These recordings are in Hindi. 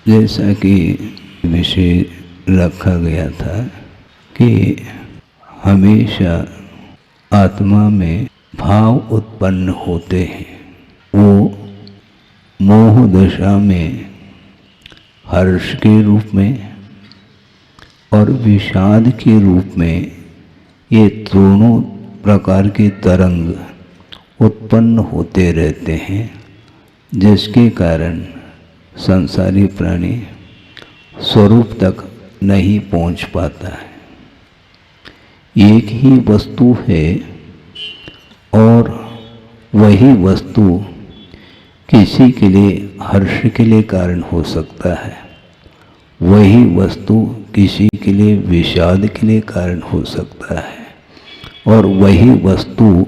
जैसा कि विषय रखा गया था कि हमेशा आत्मा में भाव उत्पन्न होते हैं। वो मोह दशा में हर्ष के रूप में और विषाद के रूप में ये दोनों प्रकार के तरंग उत्पन्न होते रहते हैं, जिसके कारण संसारी प्राणी स्वरूप तक नहीं पहुंच पाता है। एक ही वस्तु है और वही वस्तु किसी के लिए हर्ष के लिए कारण हो सकता है, वही वस्तु किसी के लिए विषाद के लिए कारण हो सकता है, और वही वस्तु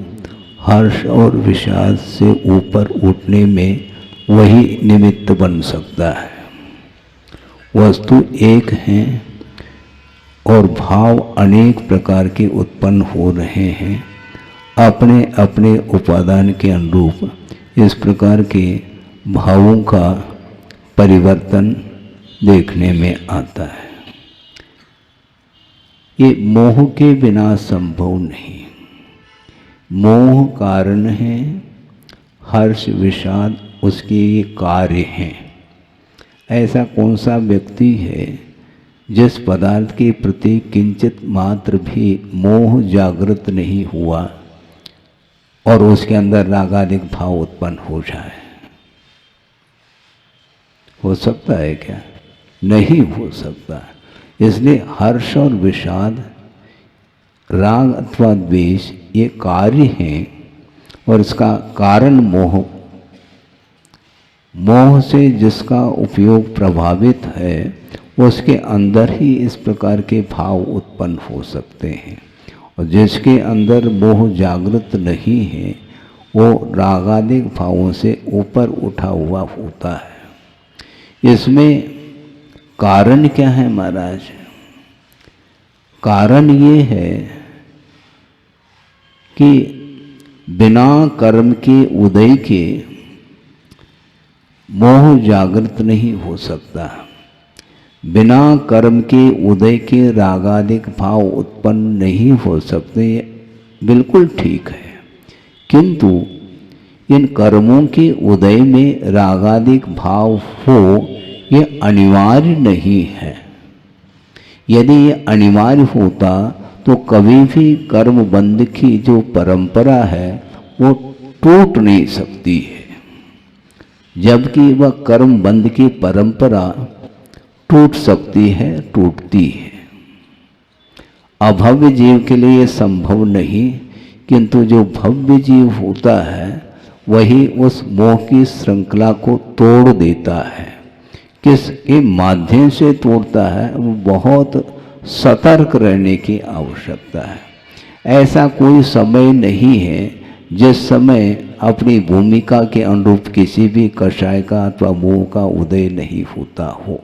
हर्ष और विषाद से ऊपर उठने में वही निमित्त बन सकता है। वस्तु एक है और भाव अनेक प्रकार के उत्पन्न हो रहे हैं। अपने अपने उपादान के अनुरूप इस प्रकार के भावों का परिवर्तन देखने में आता है। ये मोह के बिना संभव नहीं। मोह कारण है, हर्ष विषाद उसके ये कार्य हैं। ऐसा कौन सा व्यक्ति है जिस पदार्थ के प्रति किंचित मात्र भी मोह जागृत नहीं हुआ और उसके अंदर रागादिक भाव उत्पन्न हो जाए? हो सकता है क्या? नहीं हो सकता। इसलिए हर्ष और विषाद, राग अथवा द्वेष ये कार्य हैं और इसका कारण मोह। मोह से जिसका उपयोग प्रभावित है उसके अंदर ही इस प्रकार के भाव उत्पन्न हो सकते हैं, और जिसके अंदर मोह जागृत नहीं है वो रागादिक भावों से ऊपर उठा हुआ होता है। इसमें कारण क्या है महाराज? कारण ये है कि बिना कर्म के उदय के मोह जागृत नहीं हो सकता। बिना कर्म के उदय के रागादिक भाव उत्पन्न नहीं हो सकते, बिल्कुल ठीक है। किंतु इन कर्मों के उदय में रागादिक भाव हो ये अनिवार्य नहीं है। यदि ये अनिवार्य होता तो कभी भी कर्म बंध की जो परंपरा है वो टूट नहीं सकती है, जबकि वह कर्म बंध की परंपरा टूट सकती है, टूटती है। अभव्य जीव के लिए ये संभव नहीं, किंतु जो भव्य जीव होता है वही उस मोह की श्रृंखला को तोड़ देता है। किसके माध्यम से तोड़ता है? वो बहुत सतर्क रहने की आवश्यकता है। ऐसा कोई समय नहीं है जिस समय अपनी भूमिका के अनुरूप किसी भी कषाय का अथवा मोह का उदय नहीं होता हो।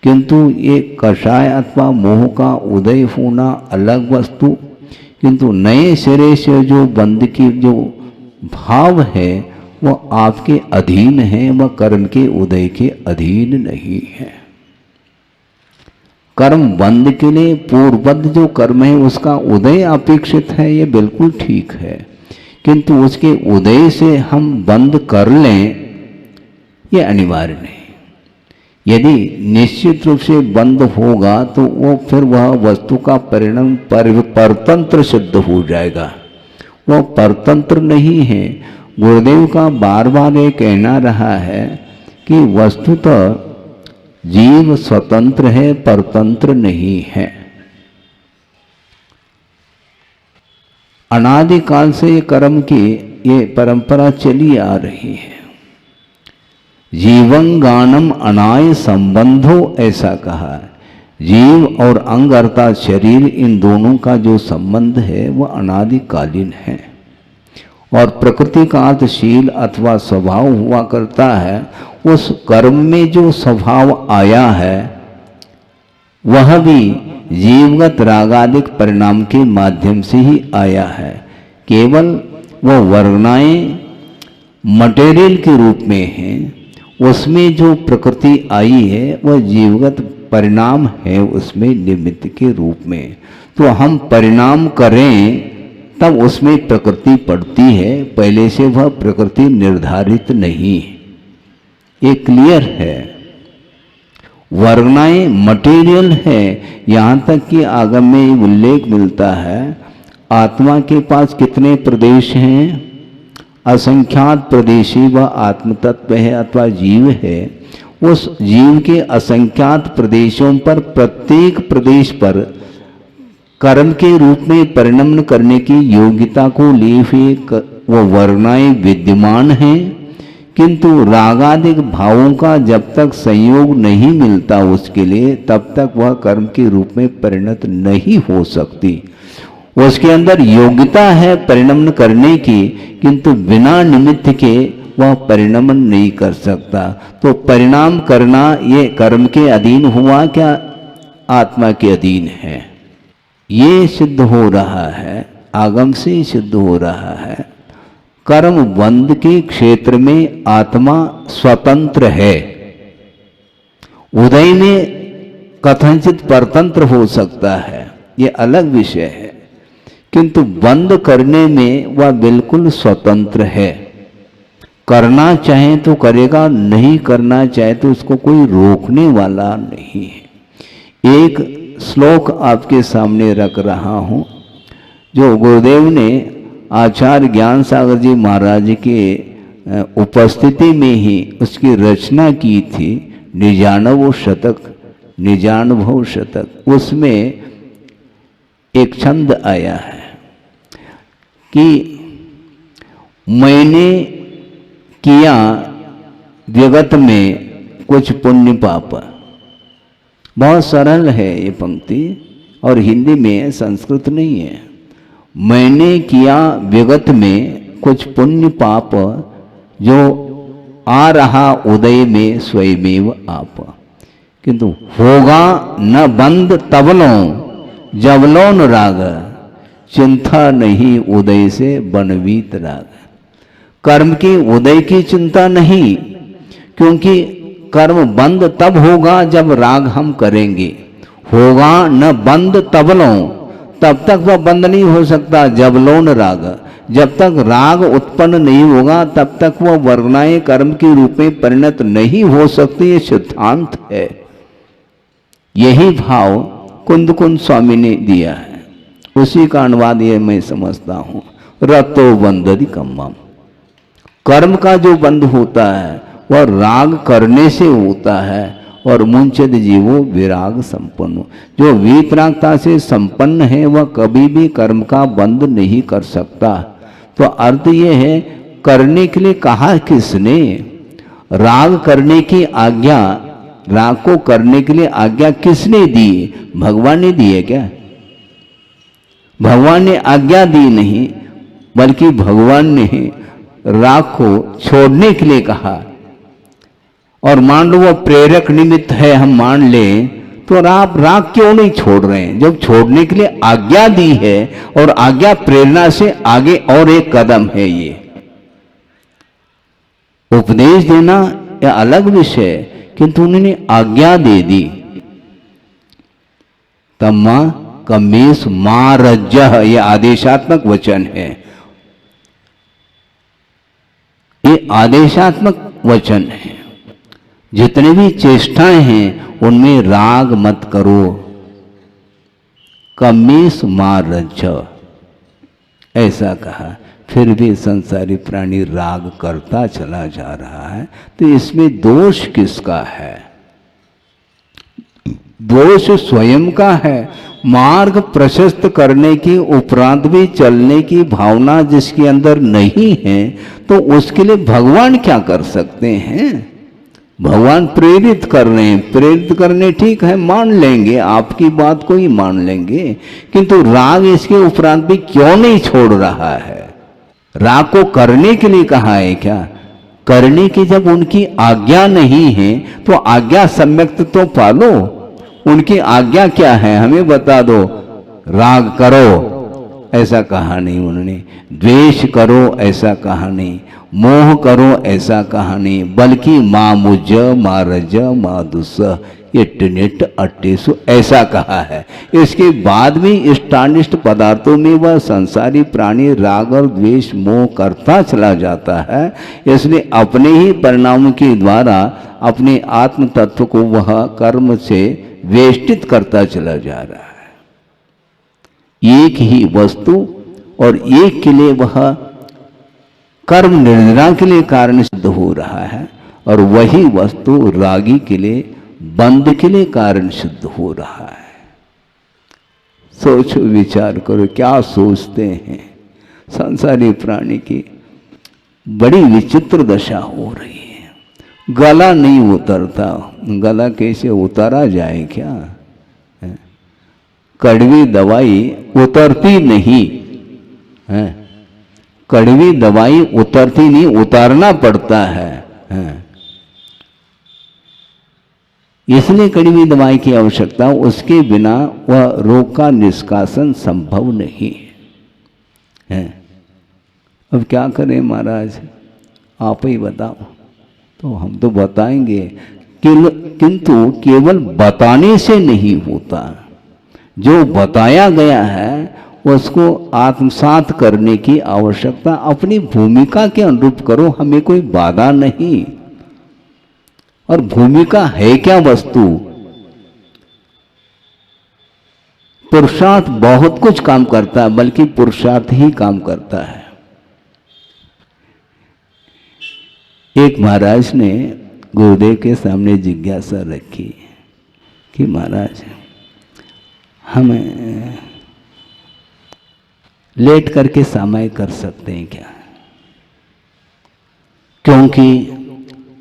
किंतु ये कषाय अथवा मोह का उदय होना अलग वस्तु, किंतु नए सिरे से जो बंध की जो भाव है वह आपके अधीन है, वह कर्म के उदय के अधीन नहीं है। कर्म बंध के लिए पूर्वबद्ध जो कर्म है उसका उदय अपेक्षित है, ये बिल्कुल ठीक है, किंतु उसके उदय से हम बंद कर लें ये अनिवार्य नहीं। यदि निश्चित रूप से बंद होगा तो वो फिर वह वस्तु का परिणाम परतंत्र सिद्ध हो जाएगा। वह परतंत्र नहीं है। गुरुदेव का बार बार ये कहना रहा है कि वस्तुतः जीव स्वतंत्र है, परतंत्र नहीं है। अनादिकाल से ये कर्म की ये परंपरा चली आ रही है। जीवंगानम अनाय संबंधो ऐसा कहा। जीव और अंग अर्थात शरीर, इन दोनों का जो संबंध है वह अनादिकालीन है। और प्रकृति का अर्थशील अथवा स्वभाव हुआ करता है। उस कर्म में जो स्वभाव आया है वह भी जीवगत रागादिक परिणाम के माध्यम से ही आया है। केवल वह वर्णाएं मटेरियल के रूप में हैं उसमें जो प्रकृति आई है वह जीवगत परिणाम है उसमें निमित्त के रूप में। तो हम परिणाम करें तब उसमें प्रकृति पड़ती है, पहले से वह प्रकृति निर्धारित नहीं है। ये क्लियर है। वर्गनाएं मटेरियल है। यहाँ तक कि आगम में उल्लेख मिलता है आत्मा के पास कितने प्रदेश हैं? असंख्यात प्रदेशी वह आत्म तत्व है अथवा जीव है। उस जीव के असंख्यात प्रदेशों पर प्रत्येक प्रदेश पर कर्म के रूप में परिणमन करने की योग्यता को लिए हुए वो वर्णाएं विद्यमान हैं, किंतु रागादिक भावों का जब तक संयोग नहीं मिलता उसके लिए तब तक वह कर्म के रूप में परिणत नहीं हो सकती। उसके अंदर योग्यता है परिणमन करने की, किंतु बिना निमित्त के वह परिणमन नहीं कर सकता। तो परिणाम करना ये कर्म के अधीन हुआ क्या आत्मा के अधीन है? ये सिद्ध हो रहा है, आगम से सिद्ध हो रहा है। कर्म बंध के क्षेत्र में आत्मा स्वतंत्र है। उदय में कथनचित परतंत्र हो सकता है, ये अलग विषय है, किंतु बंद करने में वह बिल्कुल स्वतंत्र है। करना चाहे तो करेगा, नहीं करना चाहे तो उसको कोई रोकने वाला नहीं है। एक श्लोक आपके सामने रख रहा हूँ जो गुरुदेव ने आचार्य ज्ञान सागर जी महाराज के उपस्थिति में ही उसकी रचना की थी। निजानुभव शतक, निजानुभव शतक, उसमें एक छंद आया है कि मैंने किया जगत में कुछ पुण्य पाप। बहुत सरल है ये पंक्ति और हिंदी में, संस्कृत नहीं है। मैंने किया विगत में कुछ पुण्य पाप जो आ रहा उदय में स्वयमेव आप, किंतु होगा न बंद तबलों जबलों न राग, चिंता नहीं उदय से बनवीत राग। कर्म की उदय की चिंता नहीं, क्योंकि कर्म बंद तब होगा जब राग हम करेंगे। होगा न बंद तबलों, तब तक वह बंद नहीं हो सकता। जबलों न राग, जब तक राग उत्पन्न नहीं होगा तब तक वह वर्गनाएं कर्म के रूप में परिणत नहीं हो सकती। ये सिद्धांत है। यही भाव कुंद कुंद स्वामी ने दिया है, उसी का अनुवाद ये मैं समझता हूं। रतो बंदरी कम्मम, कर्म का जो बंध होता है वह राग करने से होता है। और मुंचद जीवो विराग संपन्न, जो वीतरागता से संपन्न है वह कभी भी कर्म का बंध नहीं कर सकता। तो अर्थ यह है, करने के लिए कहा किसने? राग करने की आज्ञा, राग को करने के लिए आज्ञा किसने दी? भगवान ने दी है क्या? भगवान ने आज्ञा दी नहीं, बल्कि भगवान ने राग को छोड़ने के लिए कहा। और मान लो वो प्रेरक निमित्त है, हम मान लें, तो आप राग क्यों नहीं छोड़ रहे हैं? जब छोड़ने के लिए आज्ञा दी है, और आज्ञा प्रेरणा से आगे और एक कदम है। ये उपदेश देना यह अलग विषय, किंतु उन्होंने आज्ञा दे दी। तम्मा कमेश मारज्जह, यह आदेशात्मक वचन है। ये आदेशात्मक वचन है। जितने भी चेष्टाएं हैं उनमें राग मत करो। कमेश मारज्ज, ऐसा कहा। फिर भी संसारी प्राणी राग करता चला जा रहा है, तो इसमें दोष किसका है? दोष स्वयं का है। मार्ग प्रशस्त करने की उपरांत भी चलने की भावना जिसके अंदर नहीं है, तो उसके लिए भगवान क्या कर सकते हैं? भगवान प्रेरित कर रहे हैं। प्रेरित करने ठीक है, मान लेंगे, आपकी बात को ही मान लेंगे, किंतु राग इसके उपरांत भी क्यों नहीं छोड़ रहा है? राग को करने के लिए कहा है क्या? करने की जब उनकी आज्ञा नहीं है तो आज्ञा सम्यक तो पालो। उनकी आज्ञा क्या है हमें बता दो। राग करो, ऐसा कहा नहीं उन्होंने, द्वेष करो ऐसा कहा नहीं, मोह करो ऐसा कहा नहीं, बल्कि माँ मुझ माँ रज माँ दुस इट्टनिट अट्टेसु ऐसा कहा है। इसके बाद भी इष्टानिष्ट पदार्थों में वह संसारी प्राणी राग और द्वेष मोह करता चला जाता है, इसलिए अपने ही परिणामों के द्वारा अपने आत्म तत्व को वह कर्म से वेष्टित करता चला जा रहा है। एक ही वस्तु और एक के लिए वह कर्म निर्णय के लिए कारण सिद्ध हो रहा है, और वही वस्तु रागी के लिए बंध के लिए कारण सिद्ध हो रहा है। सोचो, विचार करो, क्या सोचते हैं। संसारी प्राणी की बड़ी विचित्र दशा हो रही है। गला नहीं उतरता, गला कैसे उतारा जाए क्या? कड़वी दवाई उतरती नहीं है, कड़वी दवाई उतरती नहीं, उतारना पड़ता है। इसलिए कड़वी दवाई की आवश्यकता, उसके बिना वह रोग का निष्कासन संभव नहीं है। अब क्या करें महाराज, आप ही बताओ। तो हम तो बताएंगे, किंतु केवल बताने से नहीं होता। जो बताया गया है उसको आत्मसात करने की आवश्यकता, अपनी भूमिका के अनुरूप करो, हमें कोई बाधा नहीं। और भूमिका है क्या वस्तु? पुरुषार्थ बहुत कुछ काम करता है, बल्कि पुरुषार्थ ही काम करता है। एक महाराज ने गुरुदेव के सामने जिज्ञासा रखी कि महाराज, हम लेट करके समय कर सकते हैं क्या? क्योंकि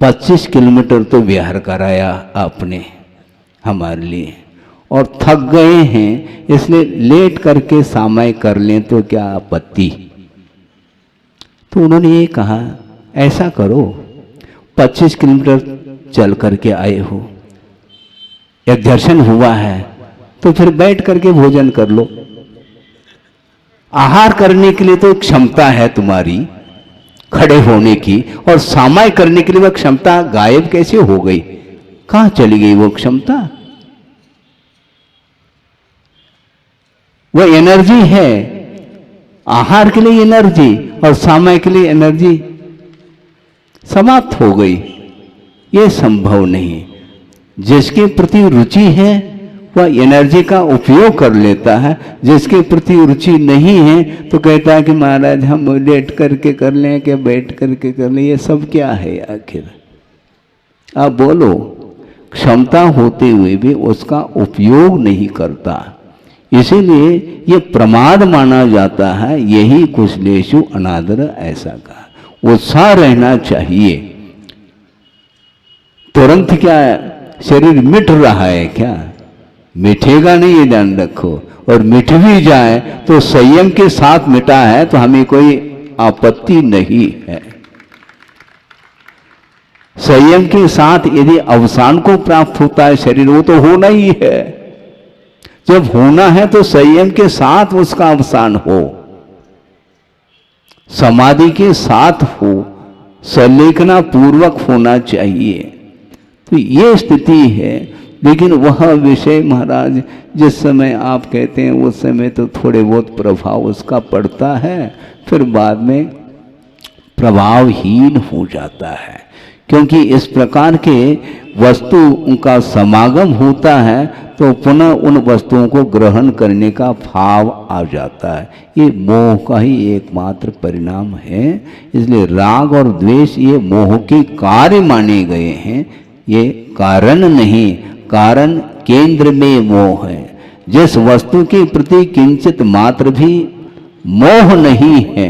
25 किलोमीटर तो विहार कराया आपने हमारे लिए, और थक गए हैं, इसलिए लेट करके समय कर लें तो क्या आपत्ति? तो उन्होंने ये कहा, ऐसा करो, 25 किलोमीटर चल करके आए हो, एक दर्शन हुआ है, तो फिर बैठ करके भोजन कर लो। आहार करने के लिए तो क्षमता है तुम्हारी खड़े होने की, और सामाय करने के लिए वह क्षमता गायब कैसे हो गई? कहां चली गई वो क्षमता? वह एनर्जी है, आहार के लिए एनर्जी और सामाय के लिए एनर्जी समाप्त हो गई। ये संभव नहीं। जिसके प्रति रुचि है वह एनर्जी का उपयोग कर लेता है, जिसके प्रति रुचि नहीं है तो कहता है कि महाराज हम लेट करके कर लें कि बैठ करके कर लें। ये सब क्या है आखिर? आप बोलो। क्षमता होते हुए भी उसका उपयोग नहीं करता, इसीलिए ये प्रमाद माना जाता है। यही कुशलेषु अनादर ऐसा कहा। उत्साह रहना चाहिए। तुरंत क्या शरीर मिट रहा है क्या? मिटेगा नहीं, ये ध्यान रखो। और मिट भी जाए तो संयम के साथ मिटा है तो हमें कोई आपत्ति नहीं है। संयम के साथ यदि अवसान को प्राप्त होता है शरीर, वो तो होना ही है। जब होना है तो संयम के साथ उसका अवसान हो, समाधि के साथ हो, संलेखना पूर्वक होना चाहिए। तो ये स्थिति है। लेकिन वह विषय महाराज जिस समय आप कहते हैं उस समय तो थोड़े बहुत प्रभाव उसका पड़ता है, फिर बाद में प्रभावहीन हो जाता है। क्योंकि इस प्रकार के वस्तु का समागम होता है तो पुनः उन वस्तुओं को ग्रहण करने का भाव आ जाता है। ये मोह का ही एकमात्र परिणाम है। इसलिए राग और द्वेष ये मोह के कार्य माने गए हैं, ये कारण नहीं। कारण केंद्र में मोह है। जिस वस्तु के प्रति किंचित मात्र भी मोह नहीं है,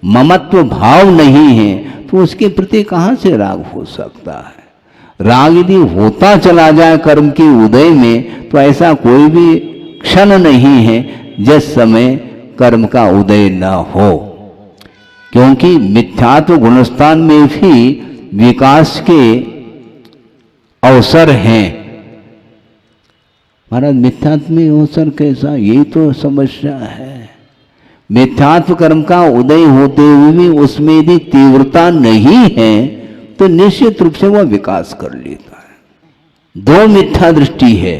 ममत्व भाव नहीं है, तो उसके प्रति कहां से राग हो सकता है? राग यदि होता चला जाए कर्म के उदय में, तो ऐसा कोई भी क्षण नहीं है जिस समय कर्म का उदय न हो। क्योंकि मिथ्यात्व गुणस्थान में भी विकास के अवसर हैं। महाराज मिथ्यात्व में अवसर कैसा? यही तो समस्या है। मिथ्यात्व कर्म का उदय होते हुए भी उसमें यदि तीव्रता नहीं है तो निश्चित रूप से वह विकास कर लेता है। दो मिथ्या दृष्टि है,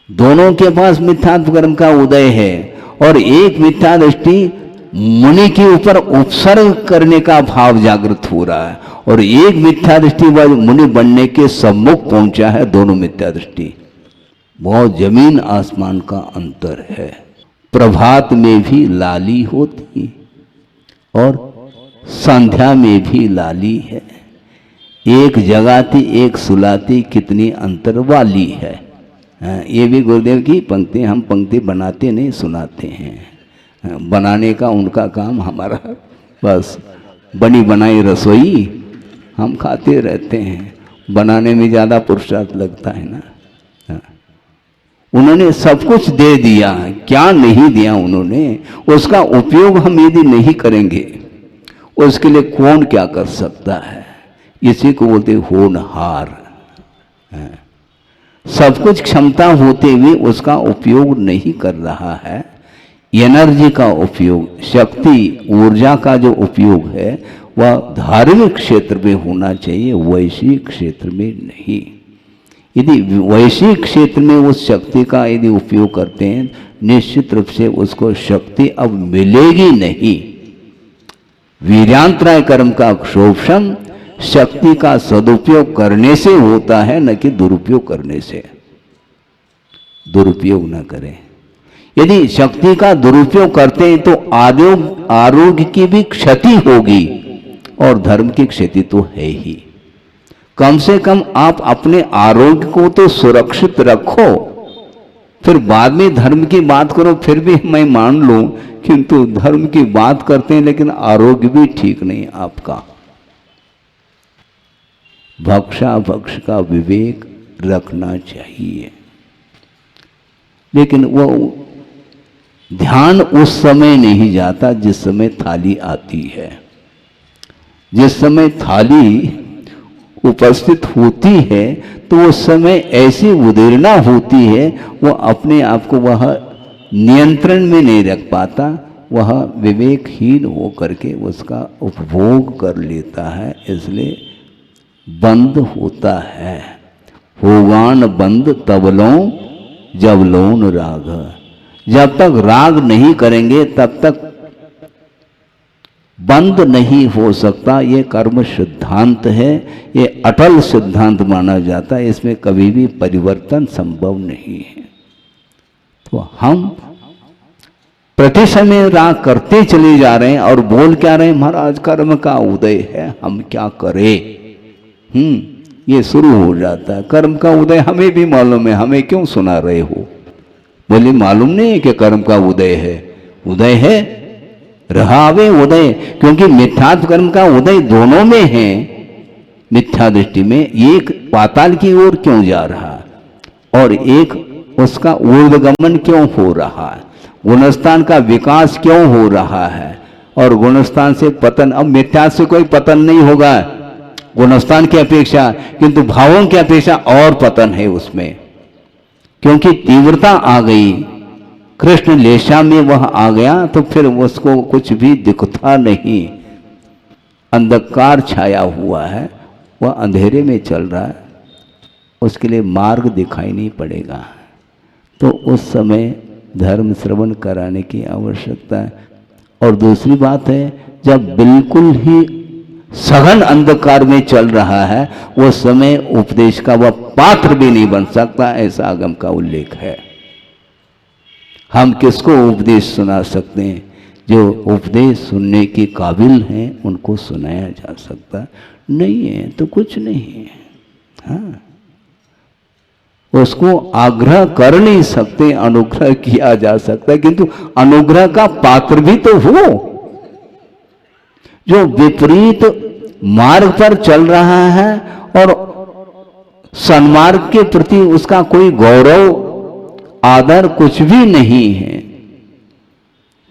दोनों के पास मिथ्यात्व कर्म का उदय है, और एक मिथ्या दृष्टि मुनि के ऊपर उपसर्ग करने का भाव जागृत हो रहा है, और एक मिथ्या दृष्टि वह मुनि बनने के सम्मुख पहुंचा है। दोनों मिथ्या दृष्टि, बहुत जमीन आसमान का अंतर है। प्रभात में भी लाली होती और संध्या में भी लाली है, एक जगाती एक सुलाती कितनी अंतर वाली है। ये भी गुरुदेव की पंक्ति, हम पंक्ति बनाते नहीं सुनाते हैं। बनाने का उनका काम, हमारा बस बनी बनाई रसोई हम खाते रहते हैं, बनाने में ज़्यादा पुरुषार्थ लगता है ना। उन्होंने सब कुछ दे दिया, क्या नहीं दिया उन्होंने, उसका उपयोग हम यदि नहीं करेंगे उसके लिए कौन क्या कर सकता है। इसी को बोलते होनहार। सब कुछ क्षमता होते हुए उसका उपयोग नहीं कर रहा है। एनर्जी का उपयोग, शक्ति ऊर्जा का जो उपयोग है वह धार्मिक क्षेत्र में होना चाहिए, वैश्विक क्षेत्र में नहीं। यदि वैश्विक क्षेत्र में उस शक्ति का यदि उपयोग करते हैं, निश्चित रूप से उसको शक्ति अब मिलेगी नहीं। वीर्यांतराय कर्म का क्षोभन शक्ति का सदुपयोग करने से होता है, न कि दुरुपयोग करने से। दुरुपयोग न करें। यदि शक्ति का दुरुपयोग करते हैं तो आरोग्य की भी क्षति होगी और धर्म की क्षति तो है ही। कम से कम आप अपने आरोग्य को तो सुरक्षित रखो, फिर बाद में धर्म की बात करो, फिर भी मैं मान लूं, किंतु धर्म की बात करते हैं लेकिन आरोग्य भी ठीक नहीं आपका। भक्षा भक्ष का विवेक रखना चाहिए, लेकिन वो ध्यान उस समय नहीं जाता जिस समय थाली आती है। जिस समय थाली उपस्थित होती है तो उस समय ऐसी उदेरना होती है, वह अपने आप को वह नियंत्रण में नहीं रख पाता, वह विवेकहीन होकर के उसका उपभोग कर लेता है, इसलिए बंद होता है। होगान बंद तबलों जब लोन राग। जब तक राग नहीं करेंगे तब तक बंद नहीं हो सकता। ये कर्म सिद्धांत है, ये अटल सिद्धांत माना जाता है, इसमें कभी भी परिवर्तन संभव नहीं है। तो हम प्रति समय राग करते चले जा रहे हैं और बोल क्या रहे हैं, महाराज कर्म का उदय है, हम क्या करें। ये शुरू हो जाता है। कर्म का उदय हमें भी मालूम है, हमें क्यों सुना रहे हो। बोले मालूम नहीं है कि कर्म का उदय है। उदय है, रहावे उदय, क्योंकि मिथ्यात्व कर्म का उदय दोनों में है। मिथ्या दृष्टि में एक पाताल की ओर क्यों जा रहा और एक उसका ऊर्ध्वगमन क्यों हो रहा है, गुणस्थान का विकास क्यों हो रहा है और गुणस्थान से पतन। अब मिथ्या से कोई पतन नहीं होगा गुणस्थान की अपेक्षा, किंतु भावों की अपेक्षा और पतन है उसमें, क्योंकि तीव्रता आ गई। कृष्ण लेशा में वह आ गया तो फिर उसको कुछ भी दिखता नहीं, अंधकार छाया हुआ है, वह अंधेरे में चल रहा है, उसके लिए मार्ग दिखाई नहीं पड़ेगा। तो उस समय धर्म श्रवण कराने की आवश्यकता है। और दूसरी बात है, जब बिल्कुल ही सघन अंधकार में चल रहा है, उस समय उपदेश का वह पात्र भी नहीं बन सकता, ऐसा आगम का उल्लेख है। हम किसको उपदेश सुना सकते हैं? जो उपदेश सुनने के काबिल हैं उनको सुनाया जा सकता, नहीं है तो कुछ नहीं है। हाँ, उसको आग्रह कर नहीं सकते, अनुग्रह किया जा सकता है, किंतु अनुग्रह का पात्र भी तो हो। जो विपरीत मार्ग पर चल रहा है और सन्मार्ग के प्रति उसका कोई गौरव आदर कुछ भी नहीं है,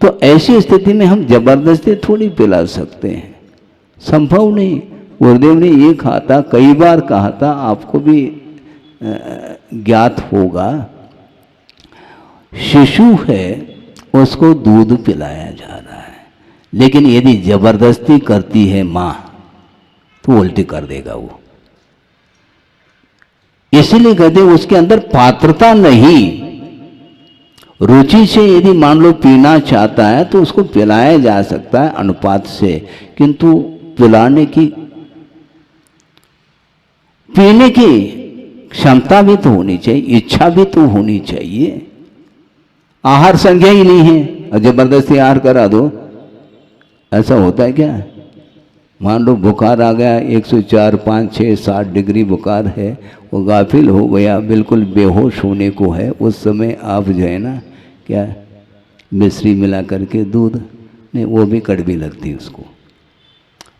तो ऐसी स्थिति में हम जबरदस्ती थोड़ी पिला सकते हैं, संभव नहीं। गुरुदेव ने ये कहा था, कई बार कहा था, आपको भी ज्ञात होगा। शिशु है उसको दूध पिलाया जा रहा है। लेकिन यदि जबरदस्ती करती है माँ तो उल्टी कर देगा वो। इसलिए कहते उसके अंदर पात्रता नहीं। रुचि से यदि मान लो पीना चाहता है तो उसको पिलाया जा सकता है अनुपात से, किंतु पिलाने की पीने की क्षमता भी तो होनी चाहिए, इच्छा भी तो होनी चाहिए। आहार संज्ञा ही नहीं है और जबरदस्ती आहार करा दो, ऐसा होता है क्या? मान लो बुखार आ गया, 104, 5, 6, 7 डिग्री बुखार है, वो गाफिल हो गया, बिल्कुल बेहोश होने को है, उस समय आप जो है ना क्या मिश्री मिला करके दूध नहीं, वो भी कड़वी लगती है उसको,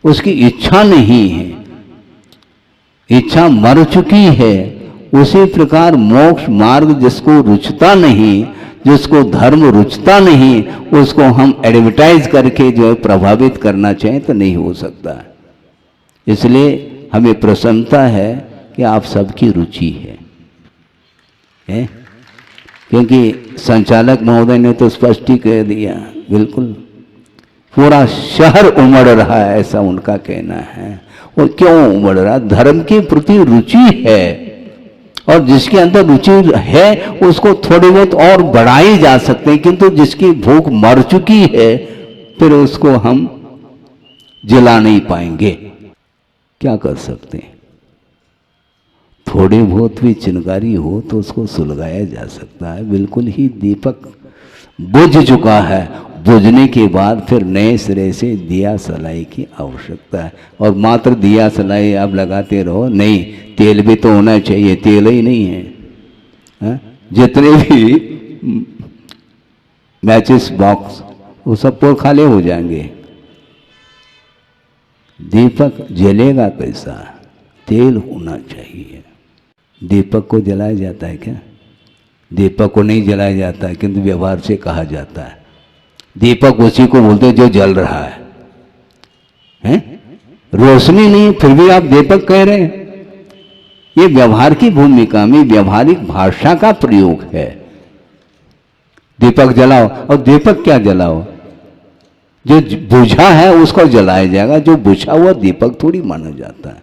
उसकी इच्छा नहीं है, इच्छा मर चुकी है। उसी प्रकार मोक्ष मार्ग जिसको रुचता नहीं, जिसको धर्म रुचता नहीं, उसको हम एडवर्टाइज करके जो है प्रभावित करना चाहें तो नहीं हो सकता। इसलिए हमें प्रसन्नता है कि आप सबकी रुचि है? क्योंकि संचालक महोदय ने तो स्पष्ट ही कह दिया, बिल्कुल पूरा शहर उमड़ रहा है, ऐसा उनका कहना है। और क्यों उमड़ रहा? धर्म के प्रति रुचि है, और जिसके अंदर रुचि है उसको थोड़ी बहुत और बढ़ाई जा सकते हैं, किंतु जिसकी भूख मर चुकी है फिर उसको हम जला नहीं पाएंगे। क्या कर सकते हैं? थोड़ी बहुत भी चिंगारी हो तो उसको सुलगाया जा सकता है। बिल्कुल ही दीपक बुझ चुका है, बुझने के बाद फिर नए सिरे से दिया सलाई की आवश्यकता है। और मात्र दिया सलाई आप लगाते रहो, नहीं, तेल भी तो होना चाहिए, तेल ही नहीं है, हा? जितने भी मैचिस बॉक्स वो सब पूरे खाली हो जाएंगे। दीपक जलेगा कैसा? तेल होना चाहिए। दीपक को जलाया जाता है क्या? दीपक को नहीं जलाया जाता है, किंतु व्यवहार से कहा जाता है दीपक उसी को बोलते हैं जो जल रहा है? रोशनी नहीं फिर भी आप दीपक कह रहे हैं। ये व्यवहार की भूमिका में व्यवहारिक भाषा का प्रयोग है। दीपक जलाओ, और दीपक क्या जलाओ? जो बुझा है उसको जलाया जाएगा, जो बुझा हुआ दीपक थोड़ी माना जाता है।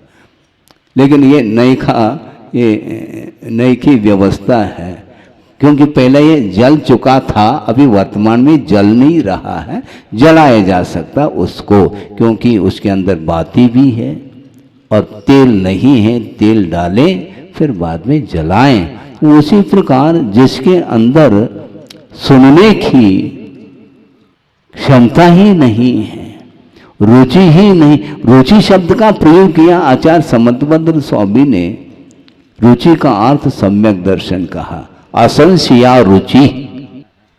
लेकिन ये नई की व्यवस्था है, क्योंकि पहले ये जल चुका था, अभी वर्तमान में जल नहीं रहा है, जलाया जा सकता उसको, क्योंकि उसके अंदर बाती भी है और तेल नहीं है, तेल डालें फिर बाद में जलाएं। उसी प्रकार जिसके अंदर सुनने की क्षमता ही नहीं है, रुचि ही नहीं, रुचि शब्द का प्रयोग किया आचार्य समंतभद्र स्वामी ने। रुचि का अर्थ सम्यक दर्शन कहा, असंशया रुचि,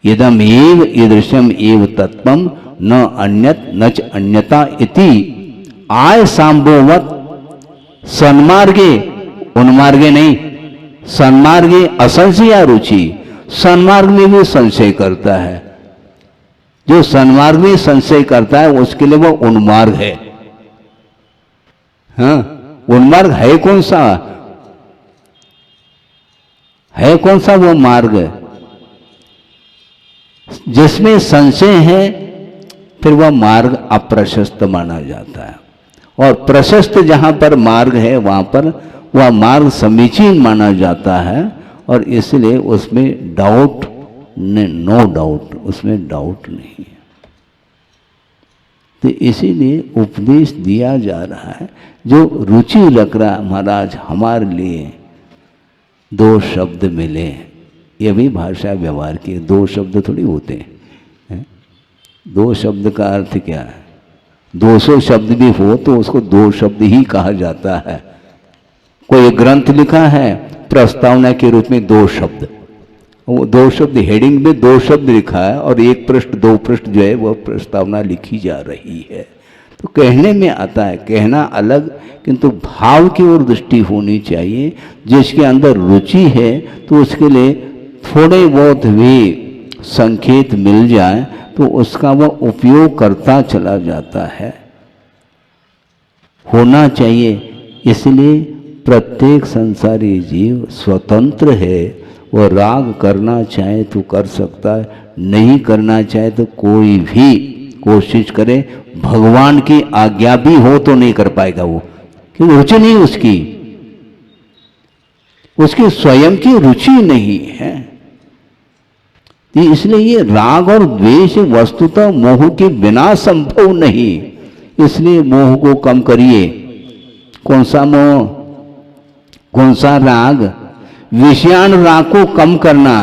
इदम एव ईदृशम एव तत्वम न अन्यत न च अन्यता इति। आय सांबोवत सन्मार्गे, उन्मार्गे नहीं, सन्मार्गे असंशया रुचि। सन्मार्ग में भी संशय करता है, जो सन्मार्ग में संशय करता है उसके लिए वो उन्मार्ग है। हाँ, उन्मार्ग है कौन सा? है कौन सा वो मार्ग? जिसमें संशय है फिर वह मार्ग अप्रशस्त माना जाता है, और प्रशस्त जहां पर मार्ग है वहां पर वह मार्ग समीचीन माना जाता है, और इसलिए उसमें डाउट नो डाउट, उसमें डाउट नहीं है। तो इसीलिए उपदेश दिया जा रहा है। जो रुचि रख रहा है महाराज हमारे लिए दो शब्द मिले, ये भी भाषा व्यवहार की, दो शब्द थोड़ी होते हैं। दो शब्द का अर्थ क्या है? 200 शब्द भी हो तो उसको दो शब्द ही कहा जाता है। कोई ग्रंथ लिखा है प्रस्तावना के रूप में 2 शब्द, वो 2 शब्द हेडिंग में 2 शब्द लिखा है, और 1 पृष्ठ 2 पृष्ठ जो है वह प्रस्तावना लिखी जा रही है। तो कहने में आता है, कहना अलग, किंतु भाव की ओर दृष्टि होनी चाहिए। जिसके अंदर रुचि है तो उसके लिए थोड़े बहुत भी संकेत मिल जाए तो उसका वह उपयोग करता चला जाता है, होना चाहिए। इसलिए प्रत्येक संसारी जीव स्वतंत्र है, वो राग करना चाहे तो कर सकता है, नहीं करना चाहे तो कोई भी कोशिश करे, भगवान की आज्ञा भी हो तो नहीं कर पाएगा वो, क्योंकि रुचि नहीं उसकी स्वयं की रुचि नहीं है। इसलिए ये राग और द्वेष वस्तुतः मोह के बिना संभव नहीं, इसलिए मोह को कम करिए। कौन सा मोह, कौन सा राग? विषयान राग को कम करना,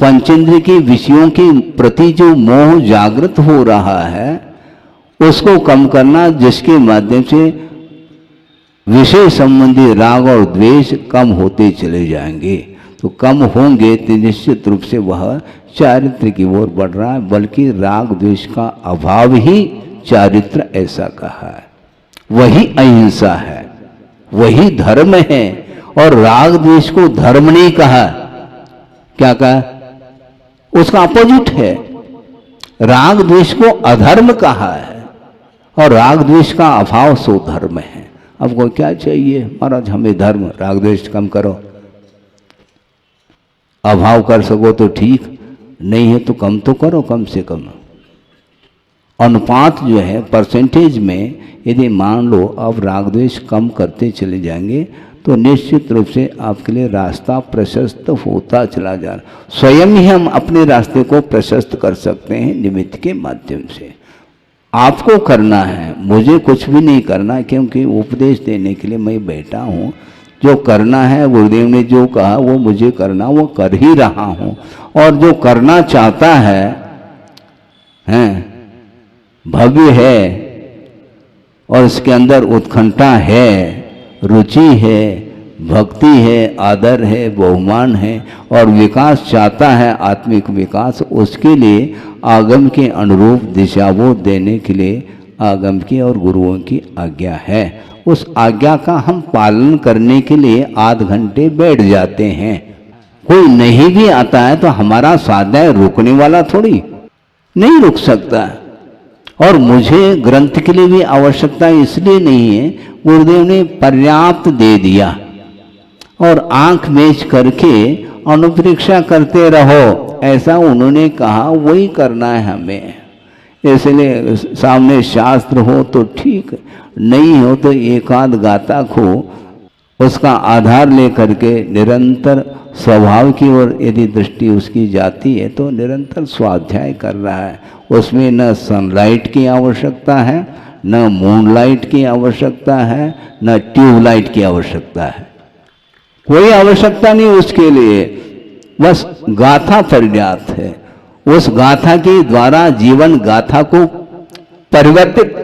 पंचेंद्रिय के विषयों के प्रति जो मोह जागृत हो रहा है उसको कम करना, जिसके माध्यम से विषय संबंधी राग और द्वेष कम होते चले जाएंगे। तो कम होंगे तो निश्चित रूप से वह चारित्र की ओर बढ़ रहा है, बल्कि राग द्वेष का अभाव ही चारित्र ऐसा कहा है। वही अहिंसा है, वही धर्म है। और राग द्वेष को धर्म नहीं कहा, क्या कहा? उसका अपोजिट है। राग द्वेष को अधर्म कहा है और राग द्वेष का अभाव सो धर्म है। आपको क्या चाहिए? महाराज हमें धर्म, राग द्वेष कम करो। अभाव कर सको तो ठीक, नहीं है तो कम तो करो, कम से कम। अनुपात जो है परसेंटेज में, यदि मान लो अब राग द्वेष कम करते चले जाएंगे तो निश्चित रूप से आपके लिए रास्ता प्रशस्त होता चला जा रहा। स्वयं ही हम अपने रास्ते को प्रशस्त कर सकते हैं निमित्त के माध्यम से। आपको करना है, मुझे कुछ भी नहीं करना, क्योंकि उपदेश देने के लिए मैं बैठा हूँ। जो करना है गुरुदेव ने जो कहा वो मुझे करना, वो कर ही रहा हूँ। और जो करना चाहता है भव्य है और इसके अंदर उत्कंठा है, रुचि है, भक्ति है, आदर है, बहुमान है और विकास चाहता है, आत्मिक विकास, उसके लिए आगम के अनुरूप दिशाबोध देने के लिए आगम की और गुरुओं की आज्ञा है। उस आज्ञा का हम पालन करने के लिए आध घंटे बैठ जाते हैं। कोई नहीं भी आता है तो हमारा स्वाध्याय रुकने वाला थोड़ी, नहीं रुक सकता। और मुझे ग्रंथ के लिए भी आवश्यकता इसलिए नहीं है, गुरुदेव ने पर्याप्त दे दिया और आंख मेज करके अनुप्रेक्षा करते रहो, ऐसा उन्होंने कहा, वही करना है हमें। इसलिए सामने शास्त्र हो तो ठीक, नहीं हो तो एकाध गाथा को उसका आधार लेकर के निरंतर स्वभाव की ओर यदि दृष्टि उसकी जाती है तो निरंतर स्वाध्याय कर रहा है। उसमें न सनलाइट की आवश्यकता है, न मूनलाइट की आवश्यकता है, न ट्यूबलाइट की आवश्यकता है, कोई आवश्यकता नहीं उसके लिए। बस गाथा पर्याप्त है। उस गाथा के द्वारा जीवन गाथा को परिवर्तित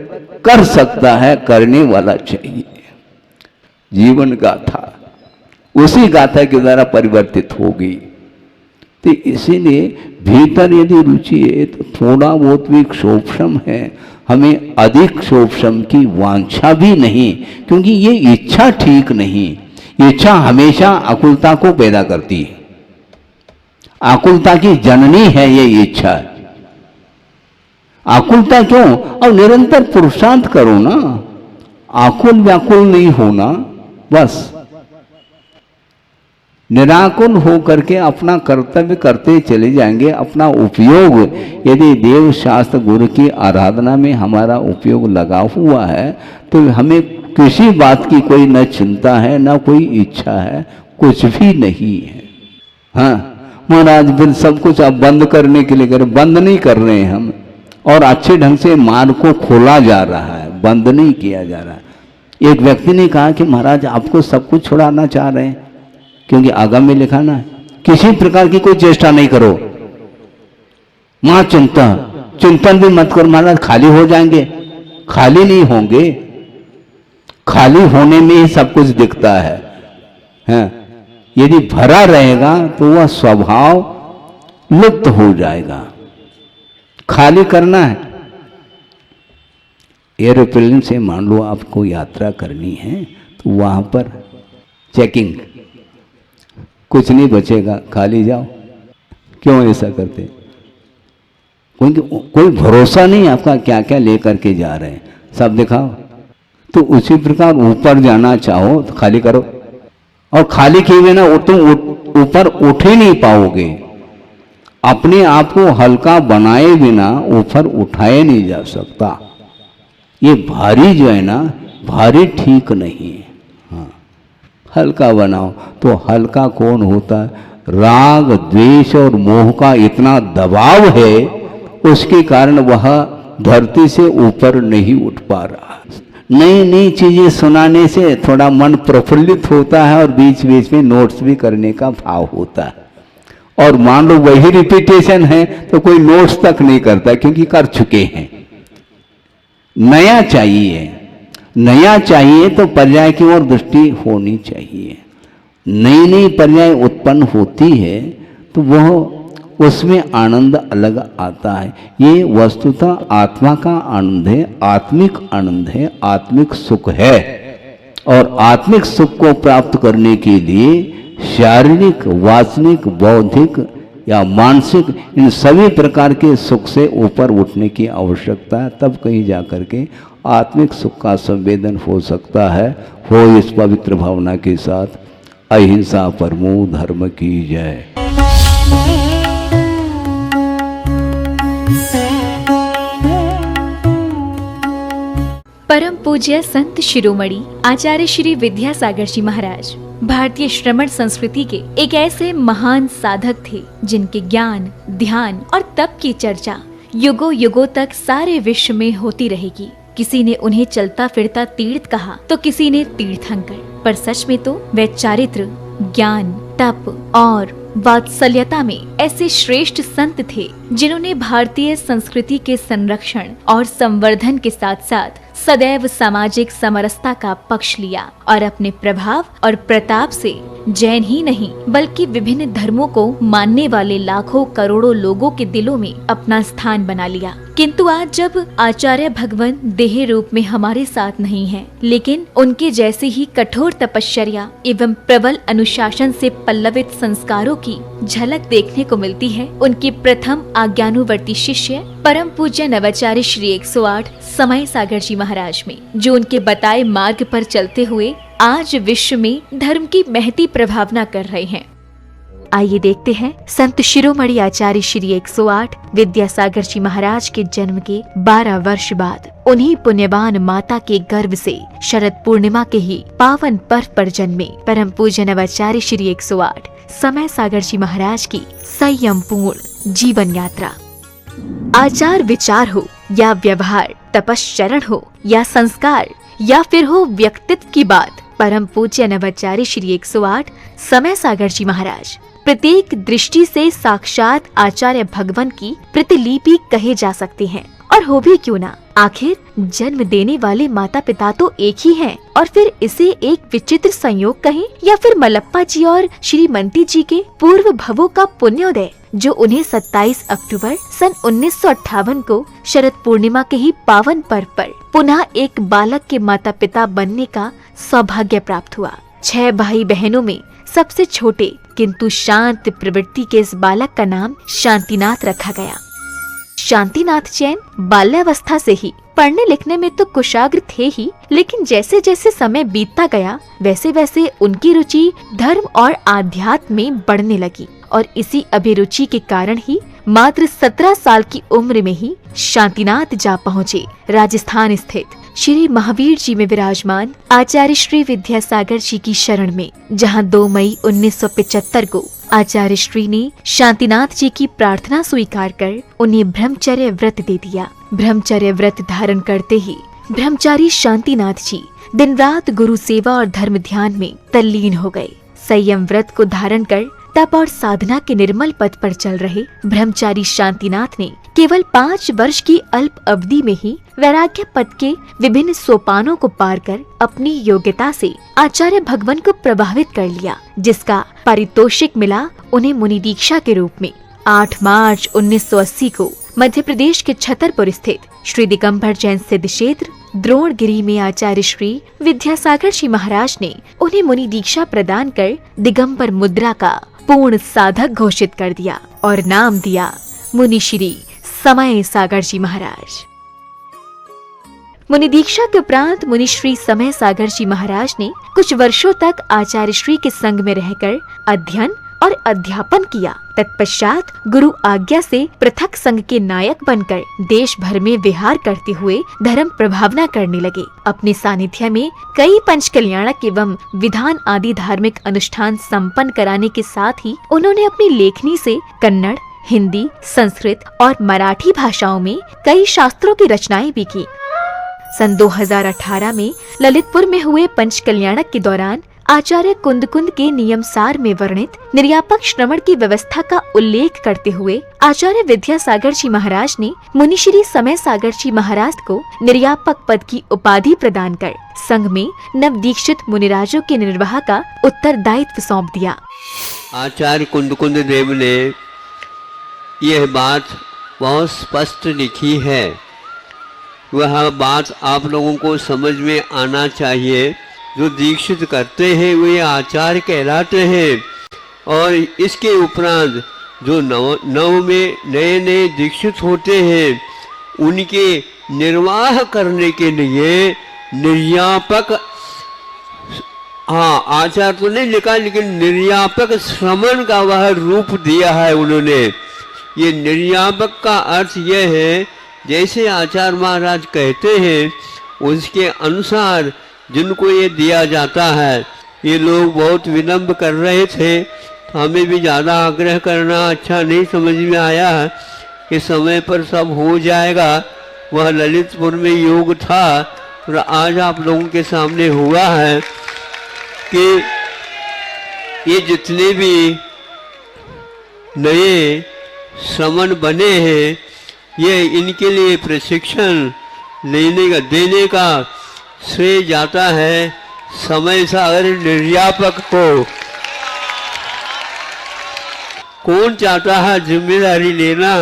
कर सकता है, करने वाला चाहिए। जीवन गाथा उसी गाथा के द्वारा परिवर्तित होगी। तो इसीलिए भीतर यदि रुचि है तो थोड़ा बहुत भी क्षोभम है, हमें अधिक क्षोभम की वांछा भी नहीं, क्योंकि ये इच्छा ठीक नहीं। इच्छा हमेशा आकुलता को पैदा करती है, आकुलता की जननी है ये इच्छा। आकुलता क्यों? अब निरंतर पुरुषार्थ करो ना, आकुल व्याकुल नहीं होना, बस निराकुल हो करके अपना कर्तव्य करते चले जाएंगे। अपना उपयोग यदि देव शास्त्र गुरु की आराधना में हमारा उपयोग लगा हुआ है तो हमें किसी बात की कोई न चिंता है, न कोई इच्छा है, कुछ भी नहीं है। हाँ महाराज फिर सब कुछ अब बंद करने के लिए करें, बंद नहीं कर रहे हैं हम, और अच्छे ढंग से मार्ग को खोला जा रहा है, बंद नहीं किया जा रहा है। एक व्यक्ति ने कहा कि महाराज आपको सब कुछ छुड़ाना चाह रहे हैं, क्योंकि आगम में लिखा ना, किसी प्रकार की कोई चेष्टा नहीं करो, मां चिंतन भी मत करो। महाराज खाली हो जाएंगे, खाली नहीं होंगे, खाली होने में ही सब कुछ दिखता है। यदि भरा रहेगा तो वह स्वभाव लुप्त हो जाएगा। खाली करना है। एरोप्लेन से मान लो आपको यात्रा करनी है तो वहां पर चेकिंग, कुछ नहीं बचेगा, खाली जाओ। क्यों ऐसा करते? कोई भरोसा नहीं आपका क्या क्या लेकर के जा रहे हैं, सब दिखाओ। तो उसी प्रकार ऊपर जाना चाहो तो खाली करो, और खाली किए बिना तुम ऊपर उठ ही नहीं पाओगे। अपने आप को हल्का बनाए बिना ऊपर उठाया नहीं जा सकता। ये भारी जो है ना, भारी ठीक नहीं है। हाँ, हल्का बनाओ। तो हल्का कौन होता है? राग द्वेष और मोह का इतना दबाव है, उसके कारण वह धरती से ऊपर नहीं उठ पा रहा। नई नई चीजें सुनाने से थोड़ा मन प्रफुल्लित होता है और बीच बीच में नोट्स भी करने का भाव होता है। और मान लो वही रिपीटेशन है तो कोई नोट्स तक नहीं करता, क्योंकि कर चुके हैं। नया चाहिए, नया चाहिए तो पर्याय की ओर दृष्टि होनी चाहिए। नई नई पर्याय उत्पन्न होती है तो वह उसमें आनंद अलग आता है। ये वस्तुतः आत्मा का आनंद है, आत्मिक आनंद है, आत्मिक सुख है। और आत्मिक सुख को प्राप्त करने के लिए शारीरिक, वासनिक, बौद्धिक या मानसिक, इन सभी प्रकार के सुख से ऊपर उठने की आवश्यकता है। तब कहीं जाकर के आत्मिक सुख का संवेदन हो सकता है। हो इस पवित्र भावना के साथ अहिंसा परमो धर्म की जय। परम पूज्य संत शिरोमणि आचार्य श्री विद्यासागर जी महाराज भारतीय श्रमण संस्कृति के एक ऐसे महान साधक थे जिनके ज्ञान, ध्यान और तप की चर्चा युगों युगों तक सारे विश्व में होती रहेगी। किसी ने उन्हें चलता फिरता तीर्थ कहा तो किसी ने तीर्थंकर, पर सच में तो वे चारित्र, ज्ञान, तप और वात्सल्यता में ऐसे श्रेष्ठ संत थे जिन्होंने भारतीय संस्कृति के संरक्षण और संवर्धन के साथ साथ सदैव सामाजिक समरसता का पक्ष लिया और अपने प्रभाव और प्रताप से जैन ही नहीं बल्कि विभिन्न धर्मों को मानने वाले लाखों करोड़ों लोगों के दिलों में अपना स्थान बना लिया। किंतु आज जब आचार्य भगवान देह रूप में हमारे साथ नहीं हैं, लेकिन उनके जैसे ही कठोर तपश्चर्या एवं प्रबल अनुशासन से पल्लवित संस्कारों की झलक देखने को मिलती है, उनके प्रथम आज्ञानुवर्ती शिष्य परम पूज्य नवाचार्य श्री 108 समय सागर जी महाराज में, जो उनके बताए मार्ग पर चलते हुए आज विश्व में धर्म की महती प्रभावना कर रहे हैं। आइए देखते हैं संत शिरोमणि आचार्य श्री 108 विद्यासागर जी महाराज के जन्म के 12 वर्ष बाद उन्हीं पुण्यवान माता के गर्भ से शरद पूर्णिमा के ही पावन पर्व पर जन्मे परम पूज्य नवाचार्य श्री 108 समय सागर जी महाराज की संयम पूर्ण जीवन यात्रा। आचार विचार हो या व्यवहार, तपश्चरण हो या संस्कार या फिर हो व्यक्तित्व की बात, परम पूज्य नवाचार्य श्री 108 समय सागर जी महाराज प्रत्येक दृष्टि से साक्षात आचार्य भगवान की प्रतिलिपि कहे जा सकते हैं। और हो भी क्यों ना, आखिर जन्म देने वाले माता पिता तो एक ही हैं, और फिर इसे एक विचित्र संयोग कहें या फिर मलप्पा जी और श्रीमती जी के पूर्व भवों का पुण्योदय, जो उन्हें 27 अक्टूबर सन 1958 को शरद पूर्णिमा के ही पावन पर्व पर पुनः एक बालक के माता पिता बनने का सौभाग्य प्राप्त हुआ। 6 भाई बहनों में सबसे छोटे किंतु शांत प्रवृत्ति के इस बालक का नाम शांतिनाथ रखा गया। शांतिनाथ जैन बाल्यावस्था से ही पढ़ने लिखने में तो कुशाग्र थे ही, लेकिन जैसे जैसे समय बीतता गया वैसे वैसे उनकी रुचि धर्म और आध्यात्म में बढ़ने लगी, और इसी अभिरुचि के कारण ही मात्र 17 साल की उम्र में ही शांतिनाथ जा पहुँचे राजस्थान स्थित श्री महावीर जी में विराजमान आचार्य श्री विद्यासागर जी की शरण में, जहां 2 मई 1975 को आचार्य श्री ने शांतिनाथ जी की प्रार्थना स्वीकार कर उन्हें ब्रह्मचर्य व्रत दे दिया। ब्रह्मचर्य व्रत धारण करते ही ब्रह्मचारी शांतिनाथ जी दिन रात गुरु सेवा और धर्म ध्यान में तल्लीन हो गए। संयम व्रत को धारण कर तप और साधना के निर्मल पथ पर चल रहे ब्रह्मचारी शांतिनाथ ने केवल 5 वर्ष की अल्प अवधि में ही वैराग्य पद के विभिन्न सोपानों को पार कर अपनी योग्यता से आचार्य भगवान को प्रभावित कर लिया, जिसका पारितोषिक मिला उन्हें मुनि दीक्षा के रूप में। 8 मार्च 1980 को मध्य प्रदेश के छतरपुर स्थित श्री दिगंबर जैन सिद्ध क्षेत्र द्रोणगिरी में आचार्य श्री विद्यासागर जी महाराज ने उन्हें मुनि दीक्षा प्रदान कर दिगंबर मुद्रा का पूर्ण साधक घोषित कर दिया और नाम दिया मुनि श्री समय सागर जी महाराज। मुनि दीक्षा के उपरांत मुनि श्री समय सागर जी महाराज ने कुछ वर्षों तक आचार्य श्री के संग में रहकर अध्ययन और अध्यापन किया। तत्पश्चात गुरु आज्ञा से पृथक संघ के नायक बनकर देश भर में विहार करते हुए धर्म प्रभावना करने लगे। अपने सानिध्य में कई पंचकल्याणक एवं विधान आदि धार्मिक अनुष्ठान संपन्न कराने के साथ ही उन्होंने अपनी लेखनी से कन्नड़, हिंदी, संस्कृत और मराठी भाषाओं में कई शास्त्रों की रचनाएं भी की। सन 2018 में ललितपुर में हुए पंचकल्याणक के दौरान आचार्य कुंद के नियमसार में वर्णित निर्यापक श्रवण की व्यवस्था का उल्लेख करते हुए आचार्य विद्यासागर जी महाराज ने मुनि श्री समय सागर जी महाराज को निर्यापक पद की उपाधि प्रदान कर संघ में नवदीक्षित मुनिराजों के निर्वाह का उत्तरदायित्व सौंप दिया। आचार्य कुंद देव ने यह बात बहुत स्पष्ट लिखी है, वह बात आप लोगों को समझ में आना चाहिए। जो दीक्षित करते हैं वे आचार्य कहलाते हैं, और इसके उपरांत जो नव में नए दीक्षित होते हैं उनके निर्वाह करने के लिए निर्यापक, हाँ आचार्य तो नहीं लिखा लेकिन निर्यापक श्रमण का वह रूप दिया है उन्होंने। ये निर्यापक का अर्थ यह है जैसे आचार्य महाराज कहते हैं उसके अनुसार जिनको ये दिया जाता है। ये लोग बहुत विलम्ब कर रहे थे, तो हमें भी ज़्यादा आग्रह करना अच्छा नहीं समझ में आया कि समय पर सब हो जाएगा। वह ललितपुर में योग था और आज आप लोगों के सामने हुआ है कि ये जितने भी नए श्रमण बने हैं ये इनके लिए प्रशिक्षण देने का श्रेय जाता है समय सागर निर्यापक को। कौन चाहता है जिम्मेदारी लेना,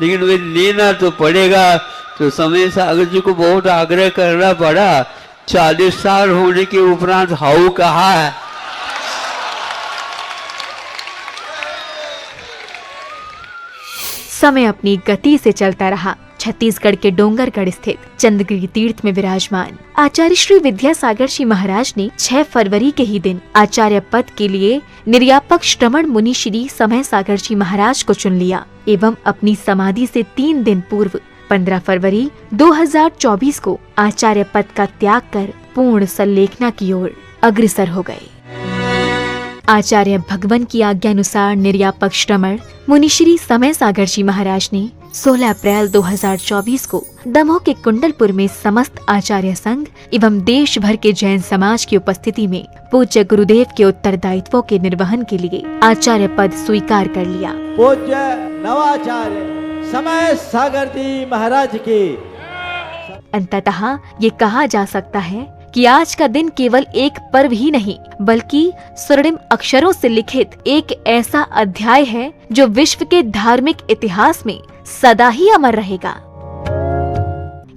लेकिन वे लेना तो पड़ेगा। तो समय सागर जी को बहुत आग्रह करना पड़ा। 40 साल होने के उपरांत हाउ कहा है। समय अपनी गति से चलता रहा। छत्तीसगढ़ के डोंगरगढ़ स्थित चंद्रगिरी तीर्थ में विराजमान आचार्य श्री विद्यासागर जी महाराज ने 6 फरवरी के ही दिन आचार्य पद के लिए निर्यापक श्रमण मुनि श्री समय सागर जी महाराज को चुन लिया एवं अपनी समाधि से 3 दिन पूर्व 15 फरवरी 2024 को आचार्य पद का त्याग कर पूर्ण संलेखना की ओर अग्रसर हो गए। आचार्य भगवान की आज्ञा अनुसार निर्यापक श्रमण मुनि श्री समय सागर जी महाराज ने 16 अप्रैल 2024 को दमोह के कुंडलपुर में समस्त आचार्य संघ एवं देश भर के जैन समाज की उपस्थिति में पूज्य गुरुदेव के उत्तरदायित्वों के निर्वहन के लिए आचार्य पद स्वीकार कर लिया। पूज्य नवाचार्य समय सागर जी महाराज की। अंततः ये कहा जा सकता है कि आज का दिन केवल एक पर्व ही नहीं बल्कि स्वर्णिम अक्षरों से लिखित एक ऐसा अध्याय है जो विश्व के धार्मिक इतिहास में सदा ही अमर रहेगा।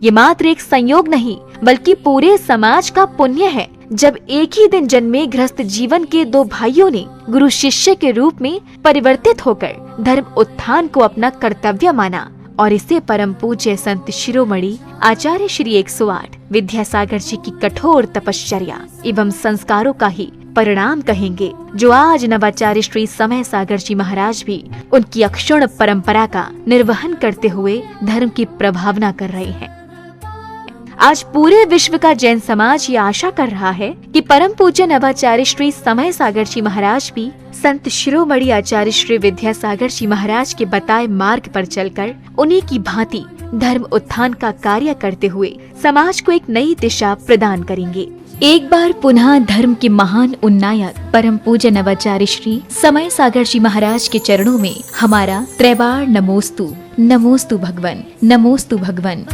ये मात्र एक संयोग नहीं बल्कि पूरे समाज का पुण्य है जब एक ही दिन जन्मे गृहस्थ जीवन के 2 भाइयों ने गुरु शिष्य के रूप में परिवर्तित होकर धर्म उत्थान को अपना कर्तव्य माना और इसे परम पूज्य संत शिरोमणि आचार्य श्री 108 विद्यासागर जी की कठोर तपश्चर्या एवं संस्कारों का ही परिणाम कहेंगे, जो आज नवाचार्य श्री समय सागर जी महाराज भी उनकी अक्षुण्ण परंपरा का निर्वहन करते हुए धर्म की प्रभावना कर रहे हैं। आज पूरे विश्व का जैन समाज ये आशा कर रहा है कि परम पूज्य नवाचार्य श्री समय सागर जी महाराज भी संत शिरोमणि आचार्य श्री विद्यासागर जी महाराज के बताए मार्ग पर चलकर उन्हीं की भांति धर्म उत्थान का कार्य करते हुए समाज को एक नई दिशा प्रदान करेंगे। एक बार पुनः धर्म के महान उन्नायक परम पूज्य नवाचार्य श्री समय सागर जी महाराज के चरणों में हमारा त्रैबार नमोस्तु, नमोस्तु भगवन, नमोस्तु भगवन।